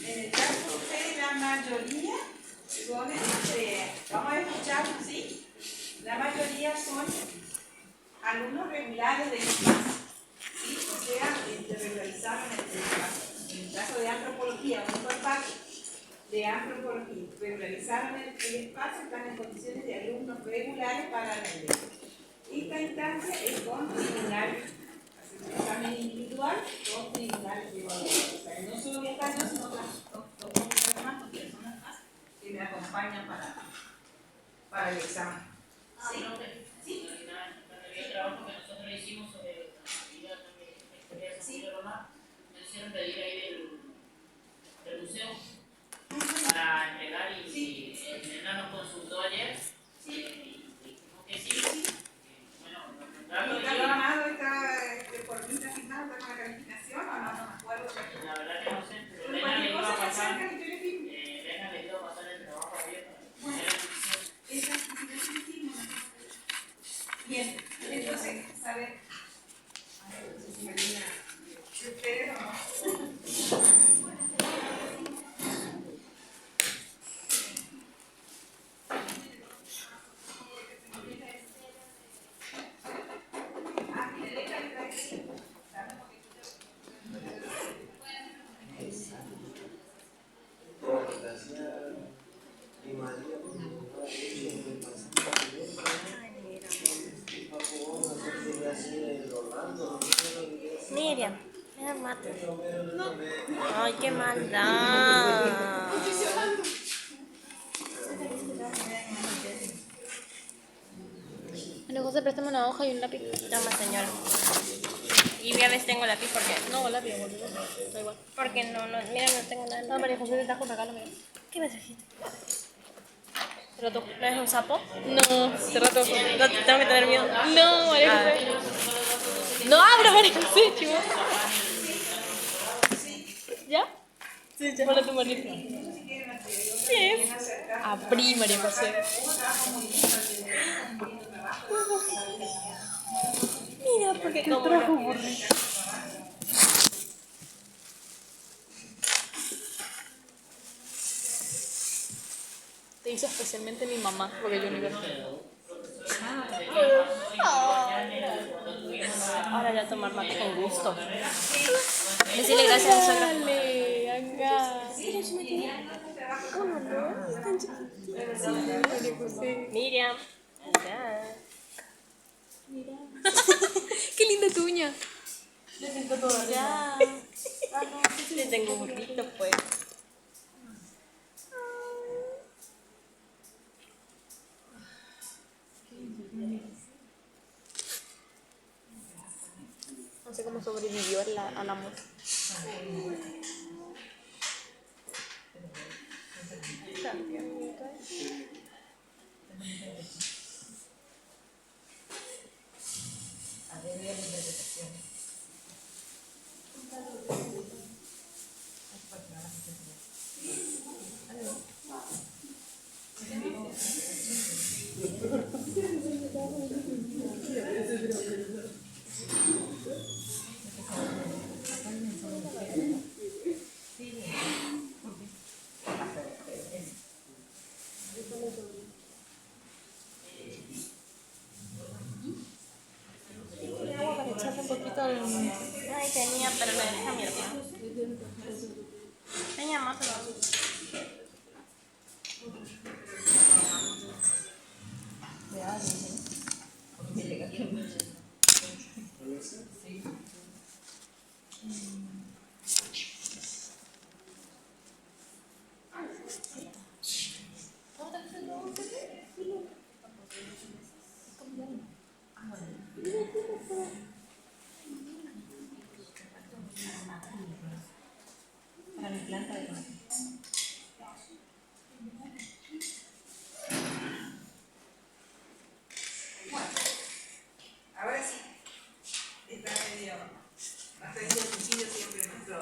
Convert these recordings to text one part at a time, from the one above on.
En el caso de la mayoría son, vamos a escuchar, ¿sí? La mayoría son alumnos regulares de IPAS, ¿sí? O sea, regularizaron el espacio. En el caso de antropología, único espacio de antropología, regularizaron el espacio, están en condiciones de alumnos regulares para aprender. Esta instancia es con tribunales, un examen individual con tribunales de evaluación. O sea, no solo voy a estar yo, sino dos personas más que me acompañan para el examen. ¿Sí? ¿Sí? El trabajo que nosotros hicimos sobre la vida de la historia de Roma, me hicieron pedir ahí del museo para entregar y el nena nos consultó ayer y dijimos que sí. Bueno, ¿Está firmado, está por mí, está firmado, está con la calificación o no? No me acuerdo. La verdad que no sé, pero Elena le iba a pasar el trabajo abierto. Bueno, esa calificación sí, no. Bien, entonces, a ver si me viene a ustedes o no. Miriam, me da mate. Ay, qué maldad. Bueno, José, préstame una hoja y un lápiz. Toma, señora. Y voy a ver si tengo lápiz porque... No, lápiz, boludo. Da igual. Porque no, mira, no tengo nada. No, María José te trajo un regalo, mira. ¿Qué necesito? Pero tú. ¿No es un sapo? No, cerrá todo. No, tengo que tener miedo. No, María José. No abra, María José, chivo. ¿Ya? Sí, ya. Ponle tu manito. Yes. Abrí, María José. Mira, porque Te trajo burrito. Te hizo especialmente mi mamá, porque yo no iba a ahora ya tomar mate con gusto. Decirle gracias a suegra. Dale, acá. Miriam. Ya. Qué linda tu uña. Ya. Le tengo un burrito, pues. No sé cómo sobrevivió al amor. Agua para echarle un poquito al... Ay, tenía, pero le dejé a mi hermano. Tenía más, pero... Ahora sí, está medio, hasta el sentido siempre nuestro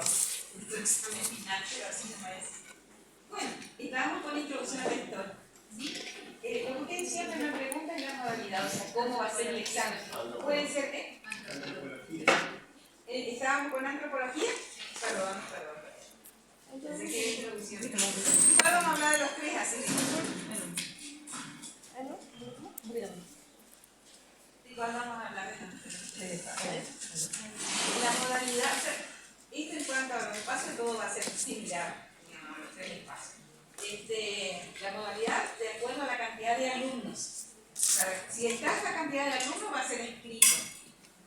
examen final, pero así me parece. Bueno, estamos con introducción al lector. ¿Sí? Como ustedes siempre me preguntan la modalidad, o sea, cómo va a ser el examen. Puede ser ¿Estábamos con antropología? Perdón. Pensé que era introducción. Igual vamos a hablar de los tres, así. Igual vamos a hablar de los tres. La modalidad, o sea, esto en cuanto a los espacios, todo va a ser similar, digamos, a los tres espacios. La modalidad, de acuerdo a la cantidad de alumnos. Si está esa cantidad de alumnos, va a ser escrito.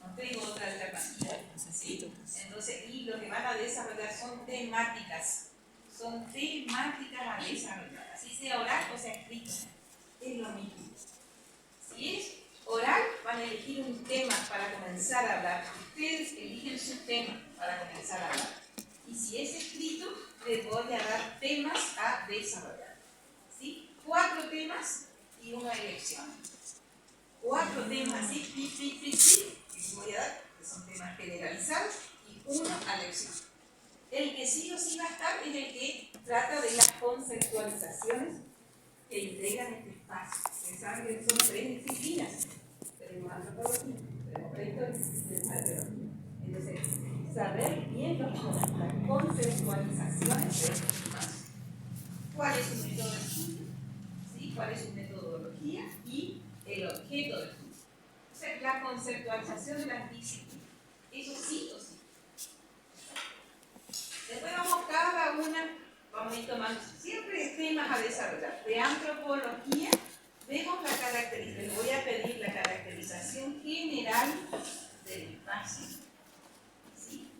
No tengo otra alternativa. ¿Sí? Entonces, y lo que van a desarrollar son temáticas. Son temáticas a desarrollar. Así sea oral o sea escrito. Es lo mismo. Si es oral, van a elegir un tema para comenzar a hablar. Ustedes eligen su tema para comenzar a hablar. Y si es escrito, les voy a dar temas a desarrollar. ¿Sí? 4 temas y una elección. 4 temas así, que les voy a dar, que son temas generalizados, y 1 a elección. El que sí o sí va a estar es el que trata de las conceptualizaciones que integran este espacio. Ustedes saben que son 3 disciplinas. Tenemos antropología, tenemos prehistoria, tenemos arqueología. Entonces, saber bien las conceptualizaciones de este espacio. ¿Cuál es su método de estudio? ¿Sí? ¿Cuál es su metodología? Y el objeto de estudio. O sea, la conceptualización de las disciplinas. Eso sí o sí. Después vamos cada una, vamos a ir tomando siempre temas a desarrollar. De antropología, vemos la caracterización, les voy a pedir la caracterización general del espacio. ¿Sí?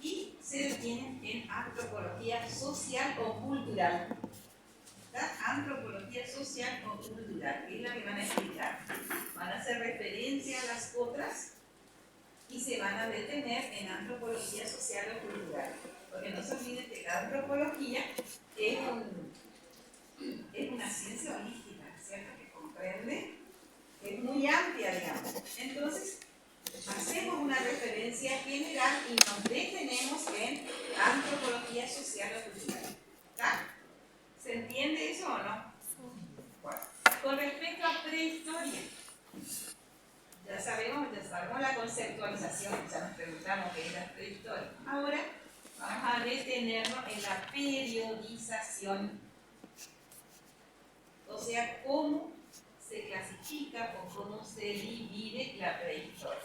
Y se detienen en antropología social o cultural. Antropología social o cultural, que es la que van a explicar. Van a hacer referencia a las otras y se van a detener en antropología social o cultural. Porque no se olviden que la antropología es una ciencia holística, ¿cierto? Que comprende, es muy amplia, digamos. Entonces, hacemos una referencia general y nos detenemos en antropología social o cultural. ¿Está? ¿Se entiende eso o no? Bueno, con respecto a prehistoria, ya sabemos la conceptualización, ya nos preguntamos qué es la prehistoria. Ahora vamos a detenernos en la periodización, o sea, cómo se clasifica o cómo se divide la prehistoria.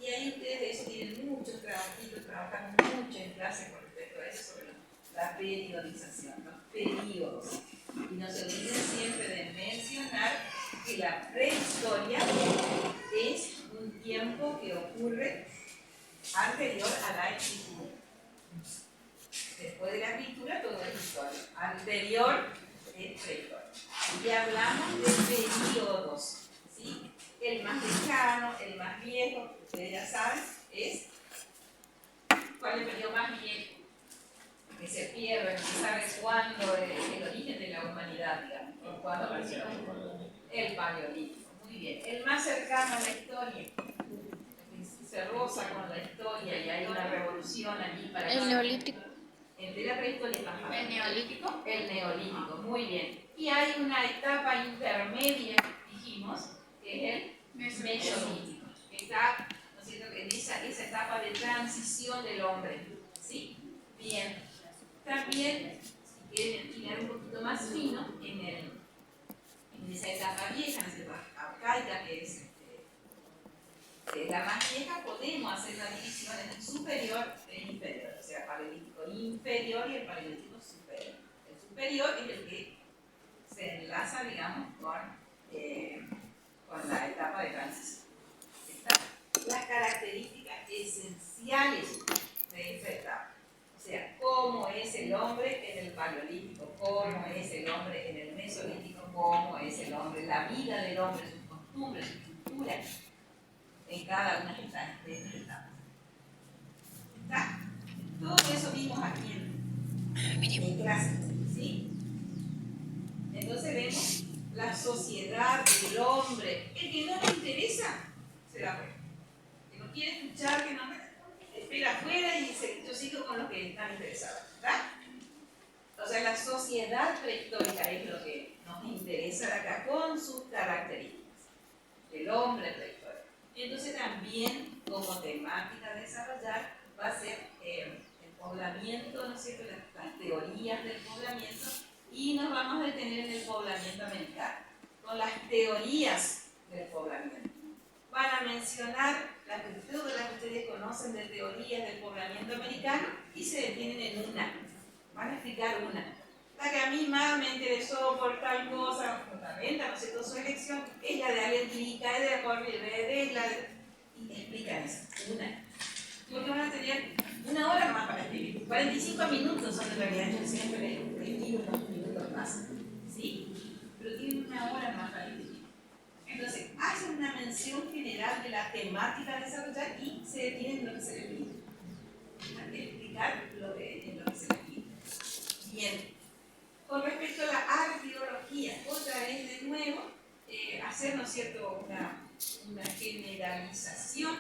Y ahí ustedes de eso tienen muchos trabajitos, trabajan mucho en clase con respecto a eso, sobre la periodización, los periodos. Y no se olviden siempre de mencionar que la prehistoria es un tiempo que ocurre anterior a la escritura. Después de la escritura todo es historia. Anterior es prehistoria. Y hablamos de periodos, ¿sí? El más lejano, el más viejo, ustedes ya saben, es ¿cuál es el periodo más viejo? Que se pierde, no se sabe cuándo es el origen de la humanidad, digamos. ¿Cuándo apareció? El Paleolítico. Muy bien. El más cercano a la historia. Se roza con la historia y hay una revolución allí para... El neolítico. ¿De la prehistoria? Ajá. ¿El neolítico? El neolítico, muy bien. Y hay una etapa intermedia, dijimos, que es el mesolítico. Está, ¿no es cierto?, en esa etapa de transición del hombre. ¿Sí? Bien. También, si quieren tirar un poquito más fino, en esa etapa vieja, en esa etapa arcaica, que es la más vieja, podemos hacer la división en superior e inferior, o sea, paleolítico inferior y el paleolítico superior. El superior es el que se enlaza, digamos, con la etapa de transición. ¿Está? Las características esenciales de esta etapa. O sea, cómo es el hombre en el paleolítico, cómo es el hombre en el mesolítico, cómo es el hombre, la vida del hombre, sus costumbres, su cultura, en cada una de estas etapas. ¿Está? Todo eso vimos aquí en clase, ¿sí? Entonces vemos la sociedad, el hombre, el que no le interesa, se da cuenta. Que no quiere escuchar, que no espera afuera y yo sigo con los que están interesados, ¿verdad? O sea, la sociedad prehistórica es lo que nos interesa de acá con sus características. El hombre prehistórico. Entonces también como temática a desarrollar va a ser el poblamiento, ¿no es cierto?, las teorías del poblamiento, y nos vamos a detener en el poblamiento americano, con las teorías del poblamiento. Van a mencionar las virtudes que ustedes conocen de teorías del poblamiento americano y se detienen en una. Van a explicar una. La que a mí más me interesó por tal cosa, fundamenta, no sé, toda su elección, es la de Allen Clica, es de la Corriere, es la de... y explican eso, una. Porque van a tener una hora más para escribir. 45 minutos son en realidad, yo siempre les escribo unos minutos más. ¿Sí? Pero tienen una hora más para escribir. Entonces, hacen una mención general de la temática a desarrollar y se detienen en lo que se les pide. Hay que explicar lo que se les pide. Bien. Con respecto a la arqueología, otra vez de nuevo, hacer, ¿no es cierto?, una generalización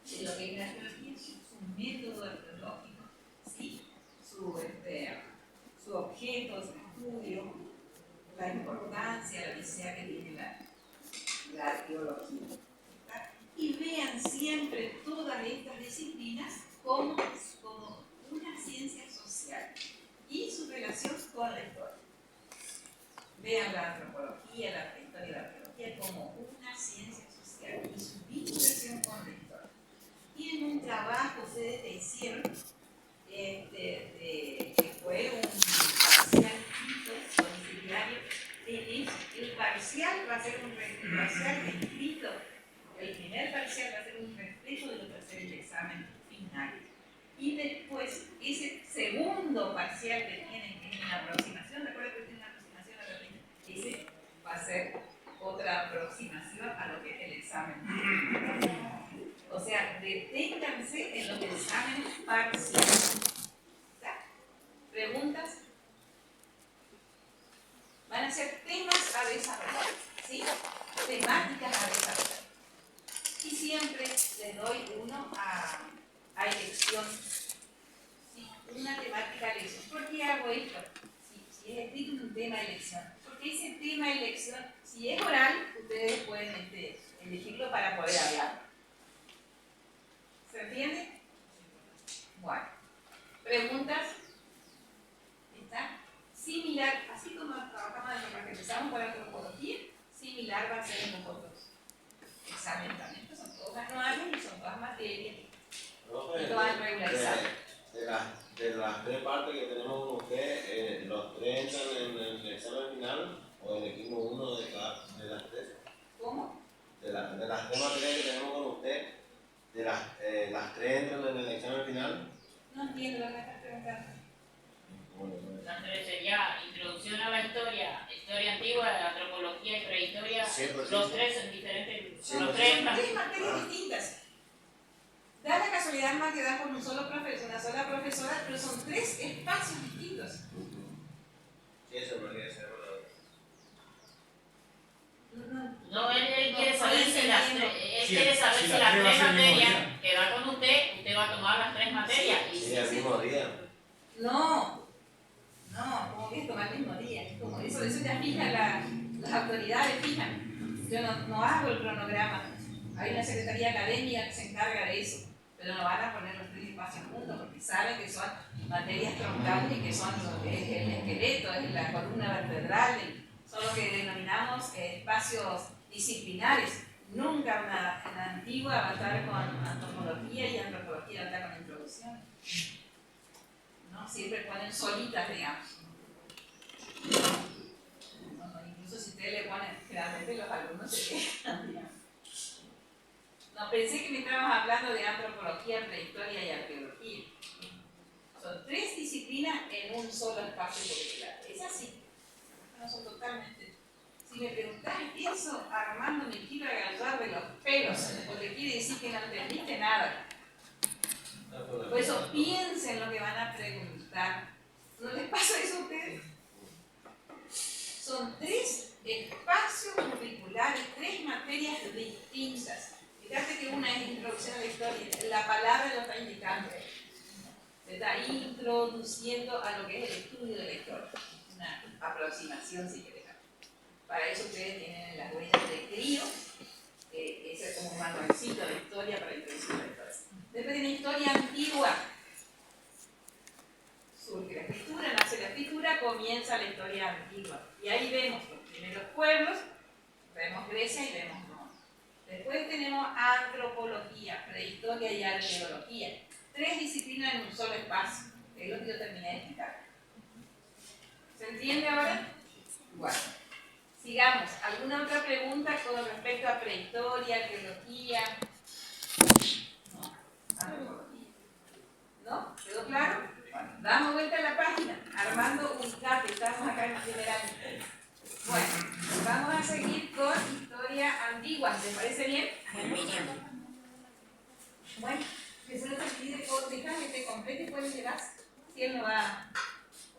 de lo que es la arqueología, su método arqueológico, ¿sí?, su objeto de estudio, la importancia, la necesidad que tiene la arqueología. ¿Verdad? Y vean siempre todas estas disciplinas como una ciencia social y su relación con la historia. Vean la antropología, la prehistoria y la arqueología como una ciencia social y su vinculación con la historia. Tienen un trabajo ustedes que hicieron, que fue un parcial escrito, domiciliario. El parcial va a ser un parcial escrito, el primer parcial va a ser un reflejo de lo que va a ser el examen final. Y después, ese segundo parcial que tienen, que es una aproximación, recuerden que tiene una aproximación a la primera, ese va a ser otra aproximación a lo que es el examen. O sea, deténganse en los exámenes parciales. ¿Preguntas? Van a ser temas a desarrollar, ¿sí? Temáticas a desarrollar. Y siempre les doy uno a elección. ¿Sí? Una temática a elección. ¿Por qué hago esto? Si es escrito un tema de elección. Porque ese tema de elección, si es oral, ustedes pueden elegirlo para poder hablar. ¿Se entiende? Bueno. ¿Preguntas? ¿Está? Similar, así como trabajamos desde que empezamos con la antropología, similar va a ser en los otros exámenes también. Estos son todos anuales y son todas materias. Y todas regularizadas. De las tres partes que tenemos con usted, ¿los tres entran en el examen final o elegimos uno de las tres? ¿Cómo? De las tres materias que tenemos con usted, ¿las tres entran en el examen final? No entiendo lo que me estás preguntando. Las tres sería introducción a la historia, historia antigua, antropología y prehistoria. Los tres son diferentes. Son tres materias distintas. Da la casualidad más que da por un solo profesor, una sola profesora, pero son tres espacios distintos. Sí, eso no quiere ser No, él quiere saber si las tres materias que da con usted va a tomar las tres materias. Sí, el mismo día. No, como que es tomar el mismo día. Es como eso ya fija las autoridades, fijan. Yo no hago el cronograma. Hay una secretaría académica que se encarga de eso. Pero no van a poner los tres espacios juntos porque saben que son materias troncales y que son es el esqueleto, es la columna vertebral, son lo que denominamos espacios disciplinares. Nunca una antigua va a estar con antropología y antropología va a estar con introducción. ¿No? Siempre ponen solitas, digamos. Incluso si ustedes le ponen, generalmente los alumnos se quedan, digamos. No, pensé que me estábamos hablando de antropología, prehistoria y arqueología. Son tres disciplinas en un solo espacio curricular. Es así. No son totalmente. Si me preguntás eso, Armando, me quiero agarrar de los pelos, porque quiere decir que no entendiste nada. Por eso piensen lo que van a preguntar. ¿No les pasa eso a ustedes? Son tres espacios curriculares, tres materias distintas. Fíjate que una es introducción a la historia, la palabra lo está indicando. Se está introduciendo a lo que es el estudio de la historia. Una aproximación, si querés. Para eso ustedes tienen las huellas de Crío, Ese es como un manualcito de historia para introducir la historia. Después tiene historia antigua. Surge la escritura, nace la escritura, comienza la historia antigua. Y ahí vemos los primeros pueblos, vemos Grecia y vemos Roma. Después tenemos antropología, prehistoria y arqueología. 3 disciplinas en un solo espacio. Es lo que yo terminé de explicar. ¿Se entiende ahora? Bueno, sigamos. ¿Alguna otra pregunta con respecto a prehistoria, arqueología? No. Antropología. ¿No? ¿Quedó claro? Bueno, damos vuelta a la página. Armando Unicap, estamos acá en el primer año. Bueno, vamos a seguir con historia antigua. ¿Te parece bien? Bueno, que se lo pide, deja que te complete y puedes llevar. Si él no va.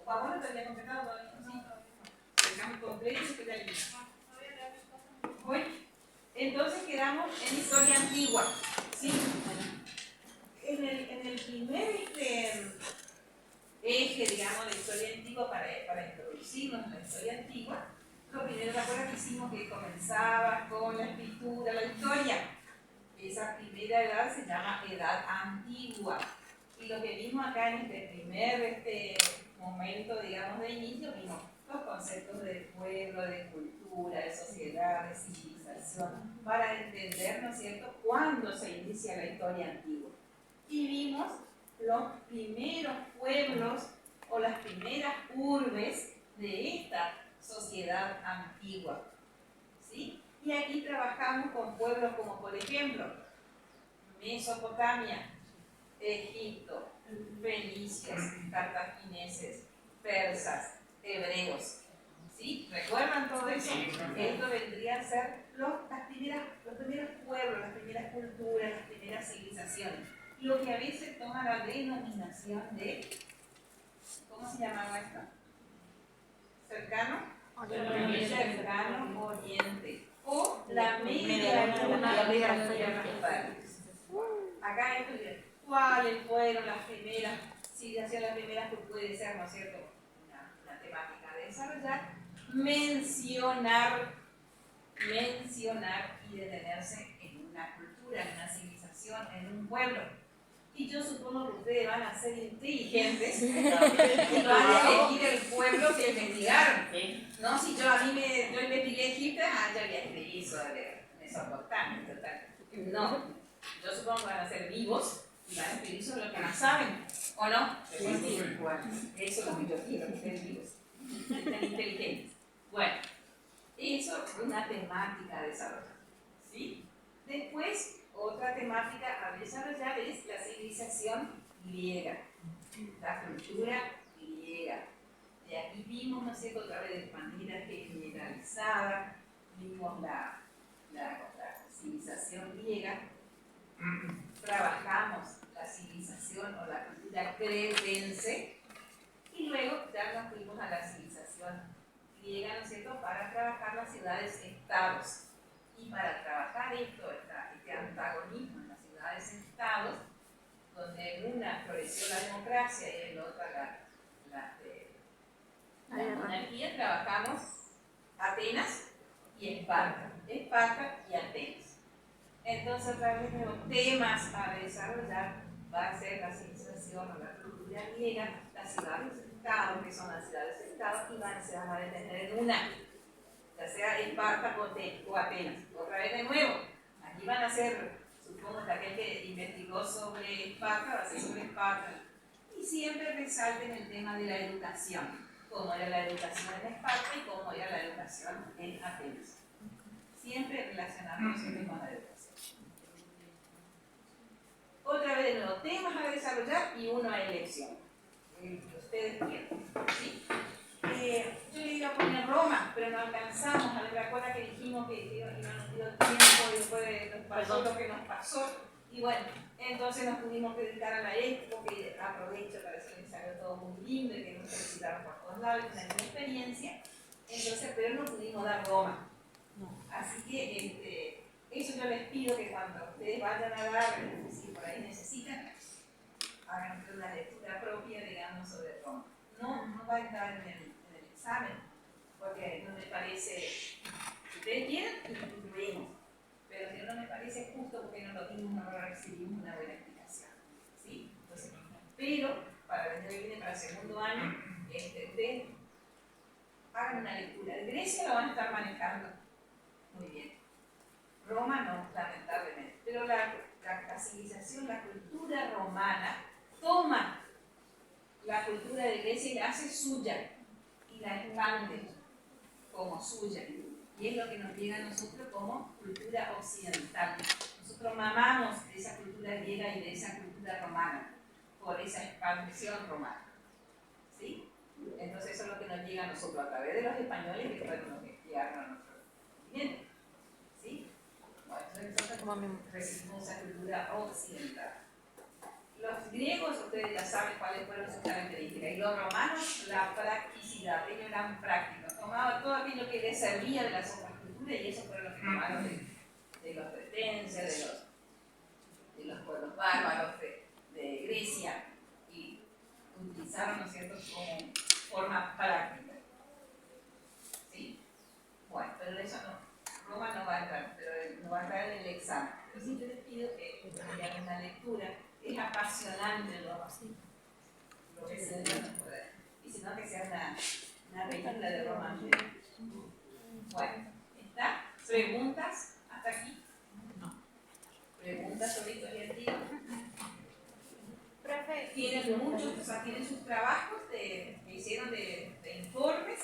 O a vos no te había completado todavía. Sí. Dejamos completo y se queda ahí. Bueno, entonces quedamos en historia antigua. ¿Sí? En el primer eje, digamos, de historia antigua para introducirnos en la historia antigua, lo primero, ¿te acuerdas que hicimos que comenzaba con la escritura, la historia? Esa primera edad se llama edad antigua. Y lo que vimos acá en este primer momento, digamos, de inicio, vimos los conceptos de pueblo, de cultura, de sociedad, de civilización, para entender, ¿no es cierto?, cuándo se inicia la historia antigua. Y vimos los primeros pueblos o las primeras urbes de esta sociedad antigua. ¿Sí? Y aquí trabajamos con pueblos como, por ejemplo, Mesopotamia, Egipto, fenicios, cartagineses, persas, hebreos. ¿Sí? ¿Recuerdan todo eso? Esto vendría a ser los primeros pueblos, las primeras culturas, las primeras civilizaciones. Lo que a veces toma la denominación de, ¿cómo se llamaba esto? ¿Cercano? Cercano Oriente. O la media luna de las tierras fértiles. Acá esto, ¿cuáles fueron las primeras civilizaciones, las primeras que puede ser, ¿no es cierto?, una temática de desarrollar, mencionar y detenerse en una cultura, en una civilización, en un pueblo. Y yo supongo que ustedes van a ser inteligentes y van a elegir el pueblo que investigaron. No, si yo investigué Egipto, ya había escrito sobre Mesopotamia, total. No, yo supongo que van a ser vivos y van a escribir sobre lo que no saben, ¿o no? Bueno, eso es lo que yo quiero, que estén vivos, que estén inteligentes. Bueno, eso es una temática a desarrollar, ¿sí? Después, otra temática a desarrollar es la civilización griega, la cultura griega. Y aquí vimos, ¿no sé, otra vez de manera generalizada, vimos la civilización griega, trabajamos la civilización o la cultura cretense, y luego ya nos fuimos a la civilización griega, ¿no es cierto?, para trabajar las ciudades-estados. Y para trabajar este antagonismo en las ciudades-estados, donde en una floreció la democracia y en la otra la monarquía, trabajamos Atenas y Esparta y Atenas. Entonces, a través de los temas a desarrollar va a ser la civilización o la cultura griega, las ciudades-estados, que son las ciudades-estados, y se van a detener en una, ya sea Esparta o Atenas. Otra vez de nuevo, aquí van a ser, supongo que aquel que investigó sobre Esparta va a ser sobre Esparta. Y siempre resalten el tema de la educación, cómo era la educación en Esparta y cómo era la educación en Atenas. Siempre relacionarnos con la educación. Otra vez de nuevo, temas a desarrollar y uno a elección. El que ustedes quieran. ¿Sí? Yo le iba a poner Roma, pero no alcanzamos. ¿Se acuerdan que dijimos que nos dio tiempo y después nos pasó lo que nos pasó? Y bueno, entonces nos tuvimos que dedicar a la expo, que aprovecho para decir que salió todo muy lindo y que nos felicitaron por todos lados, una linda experiencia. Entonces, pero no pudimos dar Roma. Así que eso yo les pido que cuando ustedes vayan a dar, si por ahí necesitan, hagan una lectura propia, digamos, sobre Roma. No va a entrar en el examen, porque no me parece, si ustedes quieren, incluimos. pero si no me parece justo porque no lo vimos, no recibimos una buena explicación. ¿Sí? Entonces, pero para el año que viene, para el segundo año, ustedes hagan una lectura. De Grecia lo van a estar manejando muy bien. Roma no, lamentablemente. Pero la civilización, la cultura romana, toma la cultura de Grecia y la hace suya y la expande como suya. Y es lo que nos llega a nosotros como cultura occidental. Nosotros mamamos de esa cultura griega y de esa cultura romana por esa expansión romana. ¿Sí? Entonces eso es lo que nos llega a nosotros a través de los españoles que fueron los que llegaron a nuestro continente. ¿Sí? Bueno, entonces nosotros recibimos esa cultura occidental. Los griegos, ustedes ya saben cuáles fueron sus características, y los romanos, la practicidad, ellos eran prácticos, tomaban todo aquello que les servía de las otras culturas y eso fue lo que tomaron de los cretenses, de los pueblos bárbaros de Grecia y utilizaron, ¿no es cierto?, como forma práctica. ¿Sí? Bueno, pero eso no, Roma no va a entrar, pero no va a entrar en el examen. Pero sí te les pido que hagan una lectura. Es apasionante lo que se debe poder. Y si no, que sea una película de Roma. Bueno, ¿está? ¿Preguntas hasta aquí? No. ¿Preguntas sobre historia antigua? Profe, Tienen muchos, o sea, tienen sus trabajos que hicieron de informes,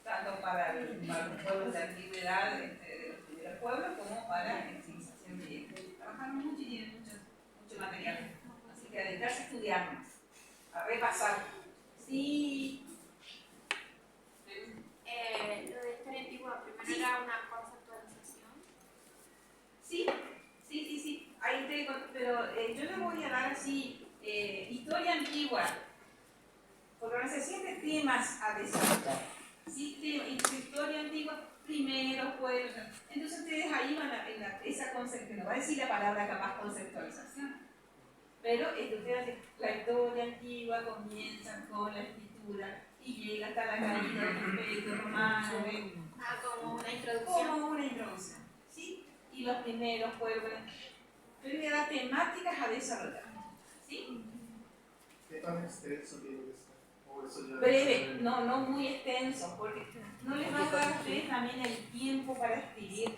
tanto para los pueblos de antigüedad, de los primeros pueblos, como para la civilización griega. Trabajaron mucho y tienen mucho material. Así que a dedicarse a estudiar más, a repasar. Sí. lo de historia antigua, primero era una conceptualización. Sí. Ahí te digo, pero yo le voy a dar así, historia antigua, organización de temas a desarrollar. ¿Sí? Historia antigua, primeros pueblos. Entonces ustedes ahí van esa concepción, no va a decir la palabra capaz conceptualización. Pero ustedes la historia antigua comienza con la escritura y llega hasta la caída del Imperio Romano. Como una introducción. Como una introducción, ¿sí? Y los primeros pueblos. Pero voy a dar temáticas a desarrollar, ¿sí? ¿Qué tan extenso tiene que ser? ¿O eso ya Breve, no muy extenso, porque no les va a dar a ustedes también el tiempo para escribir.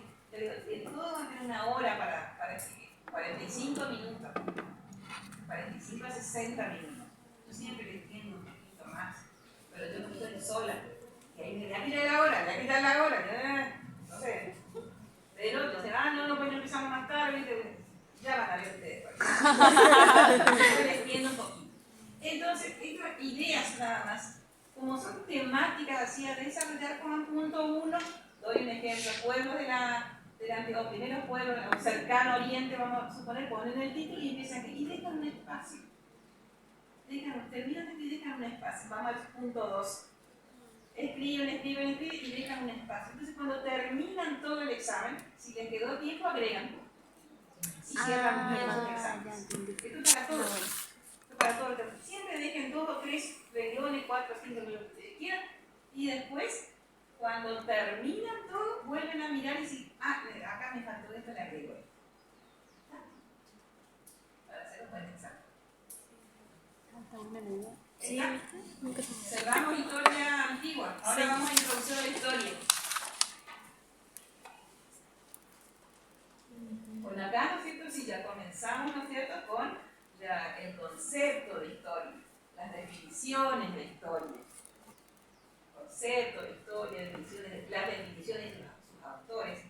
Todo va a tener una hora para escribir, 45 minutos. 45 a 60 minutos. Yo siempre le entiendo un poquito más, pero yo no estoy sola. Y ahí me dice, ya quita la hora, no sé. Pero entonces, no, pues no empezamos más tarde, ¿viste? Ya van a ver ustedes. Yo les entiendo un poquito. Entonces, estas ideas nada más, como son temáticas así a desarrollar como en punto 1, doy un ejemplo, pueblos o primeros pueblos, o cercano oriente, vamos a suponer, ponen el título y empiezan aquí, y dejan un espacio. Terminan y dejan un espacio. Vamos al punto 2. Escriben y dejan un espacio. Entonces, cuando terminan todo el examen, si les quedó tiempo, agregan. Y cierran bien los exámenes. Esto es para todos. Para todo el tiempo. Siempre dejen 2 o 3 renglones, 4 o 5 minutos que ustedes quieran. Y después, cuando terminan todo, vuelven a mirar y dicen, acá me faltó esto, le agrego esto. Para hacer un buen examen. Sí, Cerramos historia antigua. Ahora vamos a introducir la historia. Bueno, acá, ¿no es cierto? Si ya comenzamos, ¿no es cierto?, con el concepto de historia, las definiciones de historia. Concepto de historia, las definiciones de sus autores.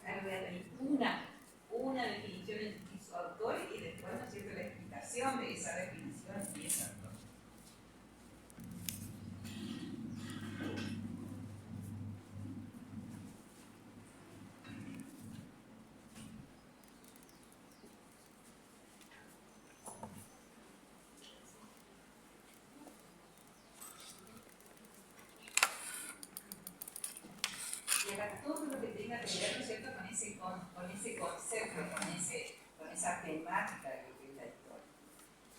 Acá les voy a pedir una definición de su autor y después, ¿no es cierto?, la explicación de esa definición y ese autor. Y acá todo lo que tenga que ver, ¿no es cierto?, con ese concepto, con esa temática de lo que es la historia.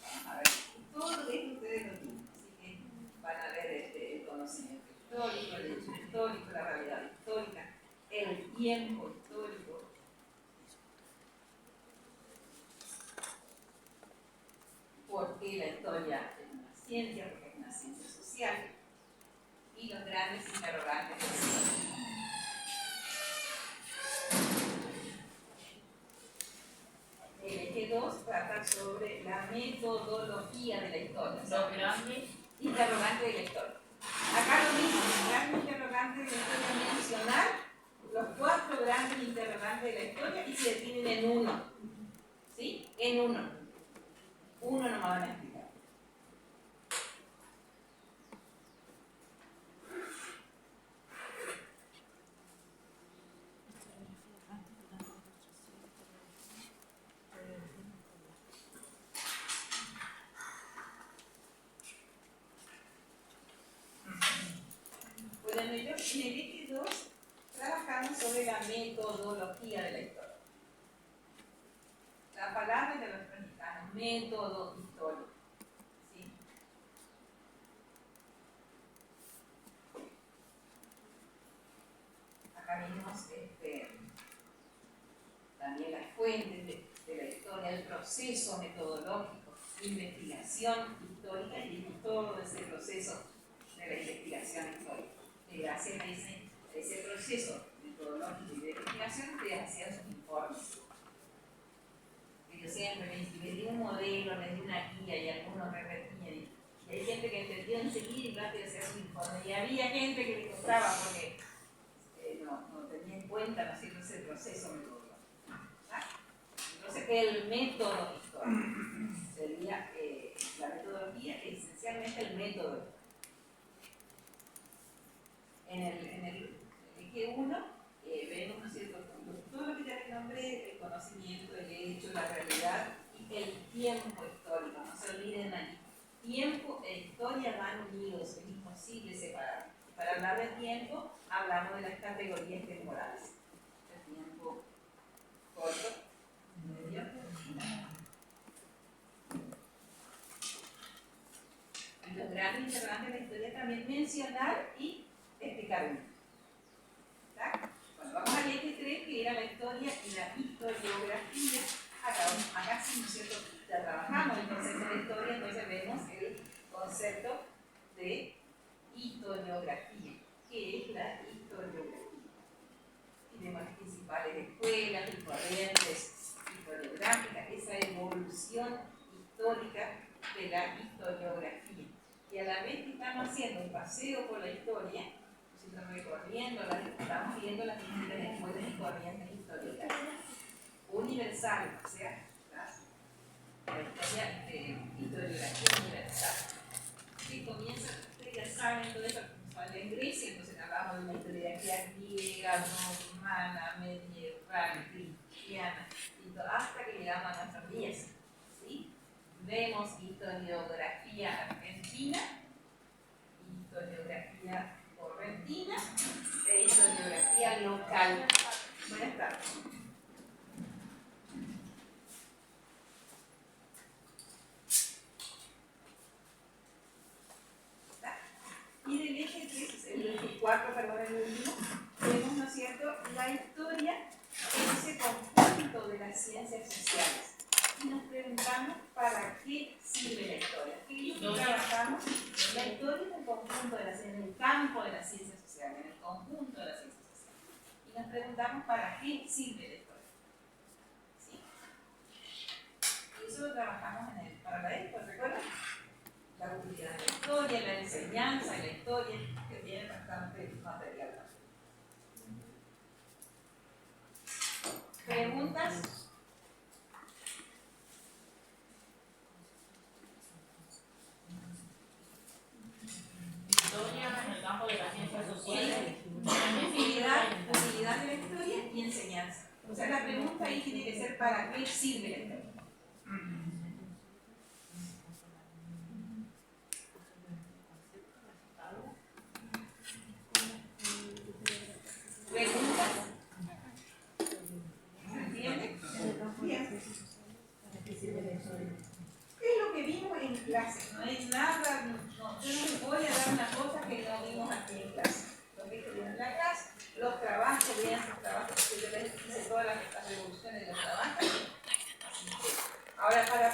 Vamos a ver, todo esto ustedes lo tienen, así que van a ver el conocimiento histórico, el hecho histórico, la realidad histórica, el tiempo histórico, por qué la historia es una ciencia, porque es una ciencia social, y los grandes interrogantes de la historia. El eje 2 trata sobre la metodología de la historia. Los grandes Interrogante de la historia. Acá lo mismo, el gran interrogante de la historia mencionar los 4 grandes interrogantes de la historia y se definen en uno. ¿Sí? En uno. Uno no me van a explicar. Bueno, en el eje 2 trabajamos sobre la metodología de la historia. La palabra de los mexicanos, método histórico. ¿Sí? Acá vimos también las fuentes de la historia, el proceso metodológico, investigación histórica y todo ese proceso de la investigación histórica. Gracias a ese proceso metodológico y de investigación, ustedes hacían sus informes. Yo siempre les di un modelo, les di una guía y algunos repetían. Y hay gente que entendió enseguida y rápido hacía su informe. Y había gente que le costaba porque no tenía en cuenta, ¿no es cierto?, ese proceso metodológico. ¿Ah? Entonces, el método histórico sería la metodología, esencialmente el método. En el eje 1 vemos, ¿no es cierto?, todo lo que ya les nombré, el conocimiento, el hecho, la realidad y el tiempo histórico. No se olviden ahí. Tiempo e historia van unidos, es imposible separar. Para hablar de tiempo, hablamos de las categorías temporales. El tiempo corto, medio y largo. Y los grandes interrogantes de la historia también mencionar y explicar uno. Bueno, vamos al eje 3, que era la historia y la historiografía. Acá sí, ¿no es cierto?, ya trabajamos el concepto de historia, entonces vemos el concepto de historiografía. ¿Qué es la historiografía? Tenemos las principales escuelas y corrientes historiográficas, esa evolución histórica de la historiografía. Y a la vez que estamos haciendo un paseo por la historia, recorriendo, estamos viendo las distintas escuelas y corrientes históricas universales, o sea, la historia historiografía universal. Si comienza, ustedes ya saben todo eso, sale en Grecia, entonces hablamos de una historiografía griega, romana, medieval, cristiana, hasta que llegamos a nuestros días. ¿Sí? Vemos historiografía argentina, historiografía correntina e historiografía local. Buenas tardes. Y del eje 3, el eje 4, perdón, el último, vemos, ¿no es cierto?, la historia en ese conjunto de las ciencias sociales. Y nos preguntamos para qué sirve la historia. ¿Qué es lo que trabajamos? La historia es el conjunto de la ciencia, en el campo de las ciencias sociales, en el conjunto de las ciencias sociales. Y nos preguntamos para qué sirve la historia. ¿Sí? Y eso lo trabajamos en el paradigma, ¿recuerdan? La utilidad de la historia, la enseñanza de la historia, que tiene bastante material. ¿Preguntas? historia en el campo de las ciencias sociales. Utilidad de la historia y enseñanza. O sea, la pregunta ahí tiene que ser ¿para qué sirve la historia? ¿Preguntas? ¿Se entiende? Bien. Es lo que vimos en clase, no hay nada, yo no les voy a dar una cosa que no vimos aquí en clase. Lo que vimos en la clase, los trabajos, vean sus trabajos, que yo les hice todas las revoluciones de los trabajos. Ahora, para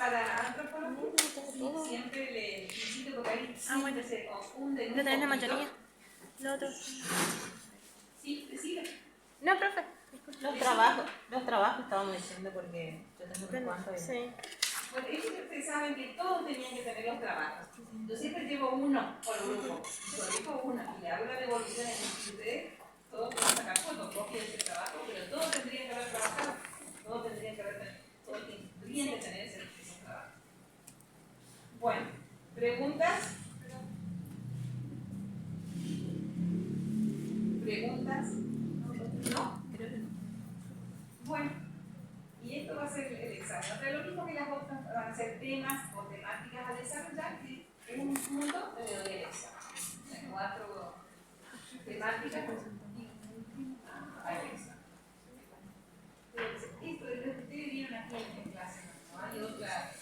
para antropología y siempre le felicito porque ahí siempre se confunden un ¿Lo tenés la poquito. mayoría? Lo otro. Sí, decime. No, profe. Los trabajos estábamos diciendo porque yo tengo unos cuantos. Sí. Bueno, es que ustedes saben que todos tenían que tener los trabajos. Yo siempre llevo uno por grupo. Yo llevo uno y le hago la devolución en ustedes. Todos pueden sacar fotocopias de ese trabajo, pero todos tendrían que haber trabajado. Todos tendrían que tener ese trabajo. Bueno, ¿preguntas? ¿Preguntas? ¿No? Bueno, y esto va a ser el examen. O sea, lo mismo que las otras van a ser temas o temáticas a desarrollar, que en un punto me doy el examen. En 4 temáticas y al examen. Esto es lo que ustedes vieron aquí en clase. No hay otra,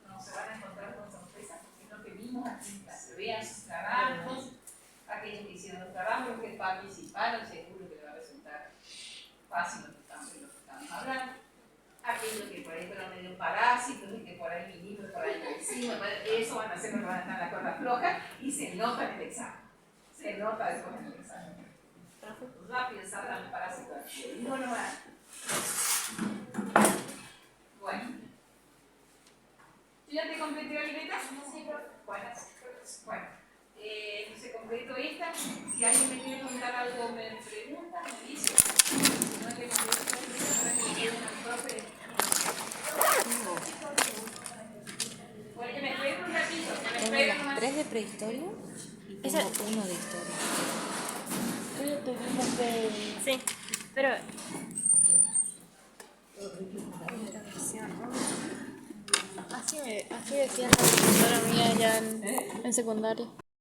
no se van a encontrar con sorpresas, porque es lo que vimos aquí en clase. Vean sus trabajos, aquellos que hicieron los trabajos, los que participaron, seguro que les va a resultar fácil lo que estamos hablando. Aquellos que por ahí fueron medio parásitos y que por ahí vinimos, por ahí no hicimos, eso van a ser los que van a estar en la cuerda floja y se nota en el examen. Se nota después en el examen. Rápido salgan los parásitos. No lo van. Bueno. ¿Yo ya te completé la libreta? Sí, pero bueno. Entonces completo esta. Si alguien me quiere contar algo, me pregunta, me dice. Si no le completo la libreta, para que me queden al profe. Bueno, que me esperen un ratito. Que me Tengo esperen las nomás. 3 de prehistoria y tengo 1 de historia. Sí, pero... Así decían la profesora mía ya en secundaria.